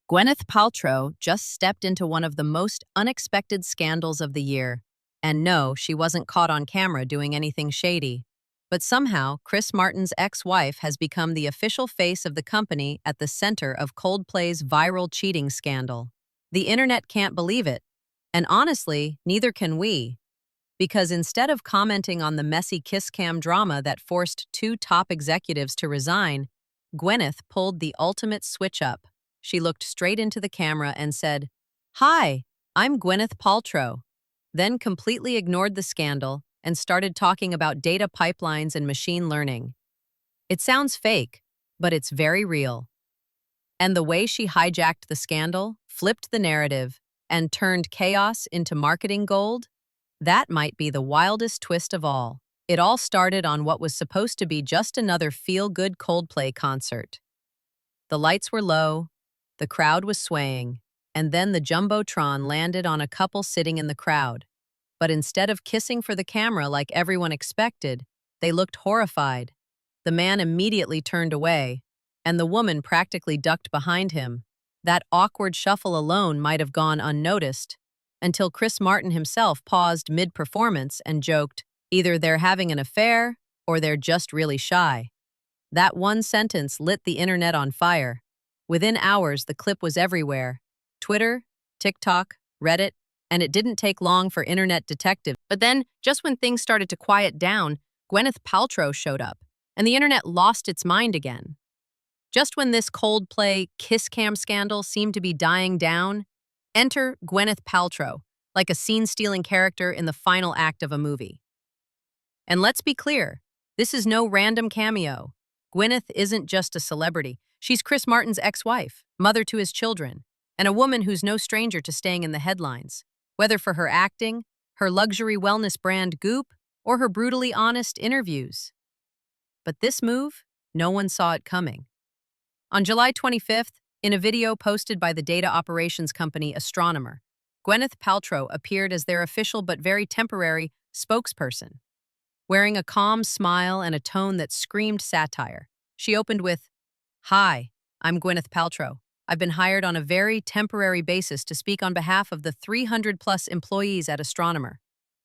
Gwyneth Paltrow just stepped into one of the most unexpected scandals of the year. And no, she wasn't caught on camera doing anything shady. But somehow, Chris Martin's ex-wife has become the official face of the company at the center of Coldplay's viral cheating scandal. The internet can't believe it. And honestly, neither can we. Because instead of commenting on the messy kiss cam drama that forced two top executives to resign, Gwyneth pulled the ultimate switch-up. She looked straight into the camera and said, "Hi, I'm Gwyneth Paltrow," then completely ignored the scandal and started talking about data pipelines and machine learning. It sounds fake, but it's very real. And the way she hijacked the scandal, flipped the narrative, and turned chaos into marketing gold, that might be the wildest twist of all. It all started on what was supposed to be just another feel-good Coldplay concert. The lights were low, the crowd was swaying, and then the Jumbotron landed on a couple sitting in the crowd. But instead of kissing for the camera like everyone expected, they looked horrified. The man immediately turned away, and the woman practically ducked behind him. That awkward shuffle alone might have gone unnoticed, until Chris Martin himself paused mid-performance and joked, "Either they're having an affair, or they're just really shy." That one sentence lit the internet on fire. Within hours, the clip was everywhere. Twitter, TikTok, Reddit, and it didn't take long for internet detectives. But then, just when things started to quiet down, Gwyneth Paltrow showed up, and the internet lost its mind again. Just when this Coldplay kiss cam scandal seemed to be dying down, enter Gwyneth Paltrow, like a scene-stealing character in the final act of a movie. And let's be clear, this is no random cameo. Gwyneth isn't just a celebrity. She's Chris Martin's ex-wife, mother to his children, and a woman who's no stranger to staying in the headlines, whether for her acting, her luxury wellness brand Goop, or her brutally honest interviews. But this move, no one saw it coming. On July 25th, in a video posted by the data operations company Astronomer, Gwyneth Paltrow appeared as their official but very temporary spokesperson. Wearing a calm smile and a tone that screamed satire, she opened with, "Hi, I'm Gwyneth Paltrow. I've been hired on a very temporary basis to speak on behalf of the 300-plus employees at Astronomer."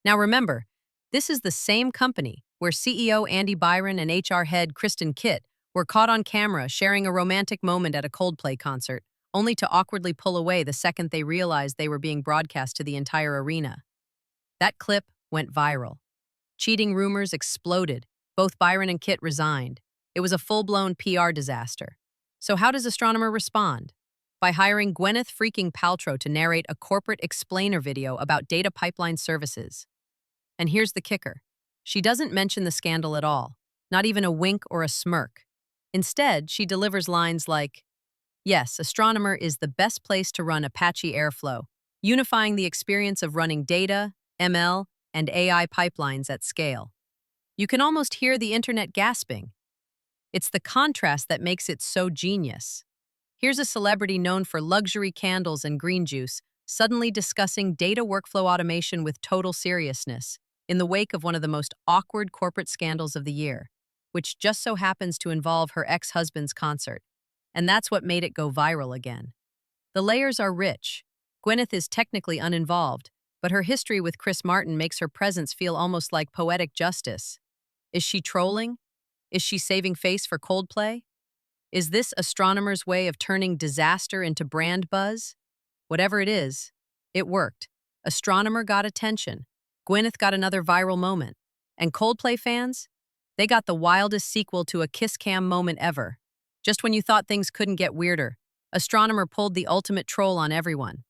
Now remember, this is the same company where CEO Andy Byron and HR head Kristen Kitt were caught on camera sharing a romantic moment at a Coldplay concert, only to awkwardly pull away the second they realized they were being broadcast to the entire arena. That clip went viral. Cheating rumors exploded. Both Byron and Kitt resigned. It was a full-blown PR disaster. So how does Astronomer respond? By hiring Gwyneth freaking Paltrow to narrate a corporate explainer video about data pipeline services. And here's the kicker. She doesn't mention the scandal at all, not even a wink or a smirk. Instead, she delivers lines like, "Yes, Astronomer is the best place to run Apache Airflow, unifying the experience of running data, ML, and AI pipelines at scale." You can almost hear the internet gasping. It's the contrast that makes it so genius. Here's a celebrity known for luxury candles and green juice suddenly discussing data workflow automation with total seriousness in the wake of one of the most awkward corporate scandals of the year, which just so happens to involve her ex-husband's concert. And that's what made it go viral again. The layers are rich. Gwyneth is technically uninvolved, but her history with Chris Martin makes her presence feel almost like poetic justice. Is she trolling? Is she saving face for Coldplay? Is this Astronomer's way of turning disaster into brand buzz? Whatever it is, it worked. Astronomer got attention. Gwyneth got another viral moment. And Coldplay fans? They got the wildest sequel to a kiss cam moment ever. Just when you thought things couldn't get weirder, Astronomer pulled the ultimate troll on everyone.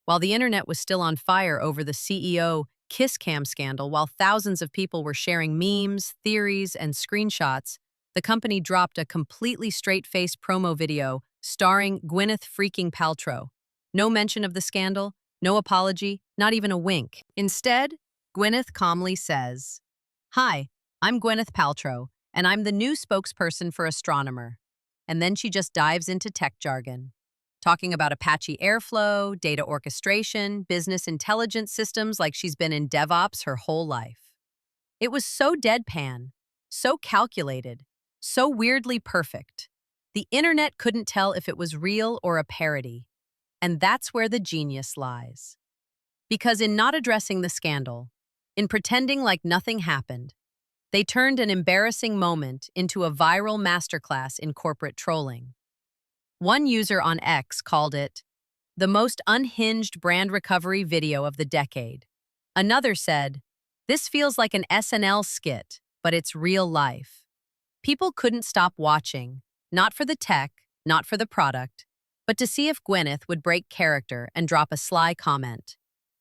While the internet was still on fire over the CEO kiss cam scandal, while thousands of people were sharing memes, theories, and screenshots, the company dropped a completely straight-faced promo video starring Gwyneth freaking Paltrow. No mention of the scandal, no apology, not even a wink. Instead, Gwyneth calmly says, "Hi, I'm Gwyneth Paltrow, and I'm the new spokesperson for Astronomer." And then she just dives into tech jargon, talking about Apache Airflow, data orchestration, business intelligence systems like she's been in DevOps her whole life. It was so deadpan, so calculated, so weirdly perfect. The internet couldn't tell if it was real or a parody. And that's where the genius lies. Because in not addressing the scandal, in pretending like nothing happened, they turned an embarrassing moment into a viral masterclass in corporate trolling. One user on X called it the most unhinged brand recovery video of the decade. Another said, "This feels like an SNL skit, but it's real life." People couldn't stop watching, not for the tech, not for the product, but to see if Gwyneth would break character and drop a sly comment.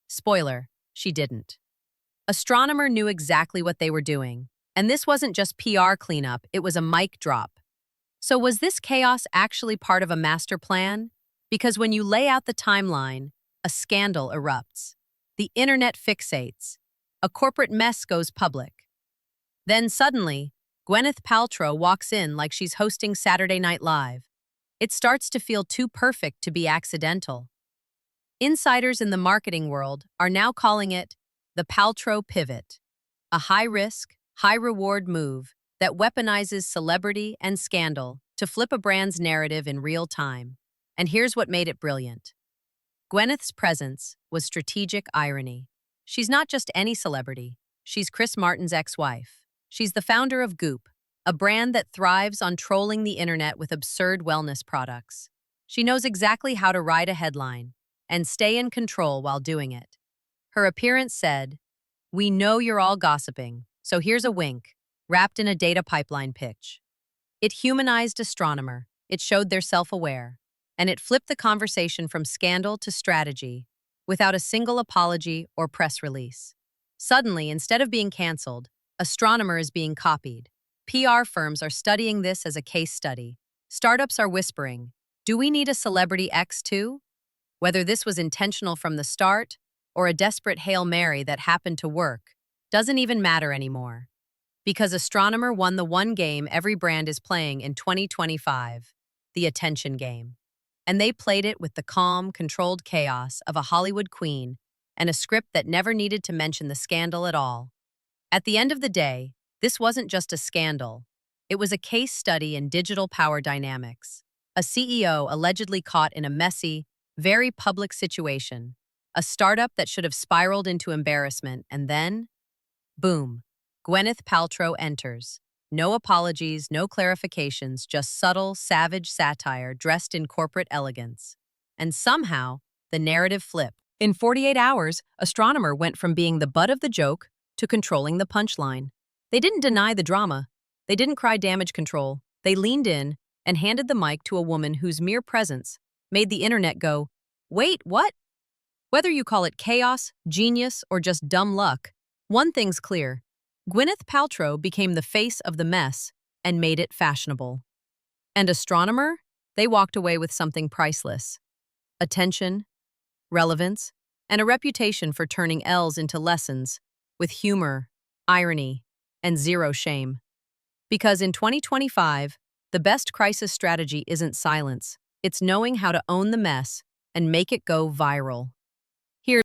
Spoiler, she didn't. Astronomer knew exactly what they were doing, and this wasn't just PR cleanup, it was a mic drop. So was this chaos actually part of a master plan? Because when you lay out the timeline, a scandal erupts. The internet fixates. A corporate mess goes public. Then suddenly, Gwyneth Paltrow walks in like she's hosting Saturday Night Live. It starts to feel too perfect to be accidental. Insiders in the marketing world are now calling it the Paltrow pivot, a high-risk, high-reward move that weaponizes celebrity and scandal to flip a brand's narrative in real time. And here's what made it brilliant. Gwyneth's presence was strategic irony. She's not just any celebrity. She's Chris Martin's ex-wife. She's the founder of Goop, a brand that thrives on trolling the internet with absurd wellness products. She knows exactly how to ride a headline and stay in control while doing it. Her appearance said, "We know you're all gossiping, so here's a wink," wrapped in a data pipeline pitch. It humanized Astronomer, it showed they're self-aware, and it flipped the conversation from scandal to strategy without a single apology or press release. Suddenly, instead of being canceled, Astronomer is being copied. PR firms are studying this as a case study. Startups are whispering, "Do we need a Celebrity X too?" Whether this was intentional from the start or a desperate Hail Mary that happened to work doesn't even matter anymore. Because Astronomer won the one game every brand is playing in 2025, the attention game. And they played it with the calm, controlled chaos of a Hollywood queen and a script that never needed to mention the scandal at all. At the end of the day, this wasn't just a scandal. It was a case study in digital power dynamics. A CEO allegedly caught in a messy, very public situation. A startup that should have spiraled into embarrassment, and then, boom, Gwyneth Paltrow enters. No apologies, no clarifications, just subtle, savage satire dressed in corporate elegance. And somehow, the narrative flipped. In 48 hours, Astronomer went from being the butt of the joke to controlling the punchline. They didn't deny the drama. They didn't cry damage control. They leaned in and handed the mic to a woman whose mere presence made the internet go, "Wait, what?" Whether you call it chaos, genius, or just dumb luck, one thing's clear. Gwyneth Paltrow became the face of the mess and made it fashionable. And Astronomer? They walked away with something priceless. Attention, relevance, and a reputation for turning L's into lessons with humor, irony, and zero shame. Because in 2025, the best crisis strategy isn't silence. It's knowing how to own the mess and make it go viral.